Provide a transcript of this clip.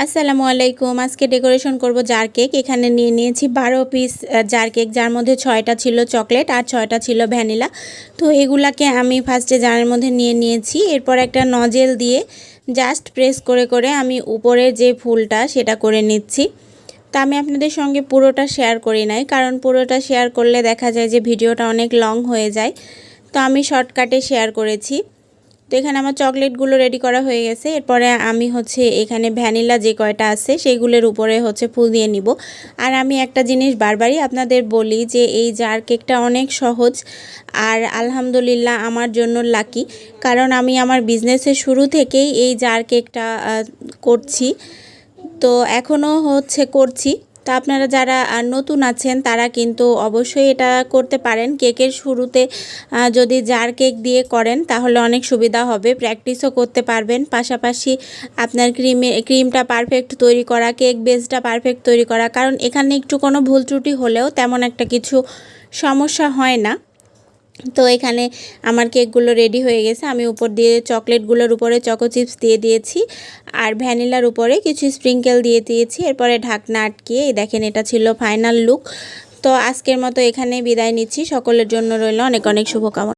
আসসালামু আলাইকুম। আজকে ডেকোরেশন করব জার কেক। এখানে নিয়ে নিয়েছি 12 পিস জার কেক, যার মধ্যে 6টা ছিল চকলেট আর 6টা ছিল ভ্যানিলা। তো এগুলাকে আমি ফার্স্টে জারের মধ্যে নিয়ে নিয়েছি। এরপর একটা নজেল দিয়ে জাস্ট প্রেস করে করে আমি উপরে যে ফুলটা সেটা করে নিচ্ছি। তা আমি আপনাদের সঙ্গে পুরোটা শেয়ার করি নাই, কারণ পুরোটা শেয়ার করলে দেখা যায় যে ভিডিওটা অনেক লং হয়ে যায়। তো আমি শর্টকাটে শেয়ার করেছি। তো এখানে আমার চকলেটগুলো রেডি করা হয়ে গেছে। এরপরে আমি এখানে ভ্যানিলা যে কয়টা আছে সেইগুলোর উপরে ফুল দিয়ে নিব। আর আমি একটা জিনিস বারবারই আপনাদের বলি যে এই জার কেকটা অনেক সহজ, আর আলহামদুলিল্লাহ আমার জন্য লাকি, কারণ আমি আমার বিজনেসের শুরু থেকেই এই জার কেকটা করছি। তো এখনও করছি। তো আপনারা যারা নতুন আছেন তারা কিন্তু অবশ্যই এটা করতে পারেন। কেকের শুরুতে যদি জার কেক দিয়ে করেন তাহলে অনেক সুবিধা হবে, প্র্যাকটিসও করতে পারবেন। পাশাপাশি আপনার ক্রিমটা পারফেক্ট তৈরি করা, কেক বেসটা পারফেক্ট তৈরি করা, কারণ এখানে একটু কোনো ভুল ত্রুটি হলেও তেমন একটা কিছু সমস্যা হয় না। তো এখানে আমার কেকগুলো রেডি হয়ে গেছে। আমি উপর দিয়ে চকলেটগুলোর উপরে চকো চিপস দিয়ে দিয়েছি, আর ভ্যানিলার উপরে কিছু স্প্রিঙ্কেল দিয়ে দিয়েছি। এরপরে ঢাকনা আটকিয়ে দেখেন, এটা ছিল ফাইনাল লুক। তো আজকের মতো এখানে বিদায় নিচ্ছি। সকলের জন্য রইল অনেক অনেক শুভকামনা।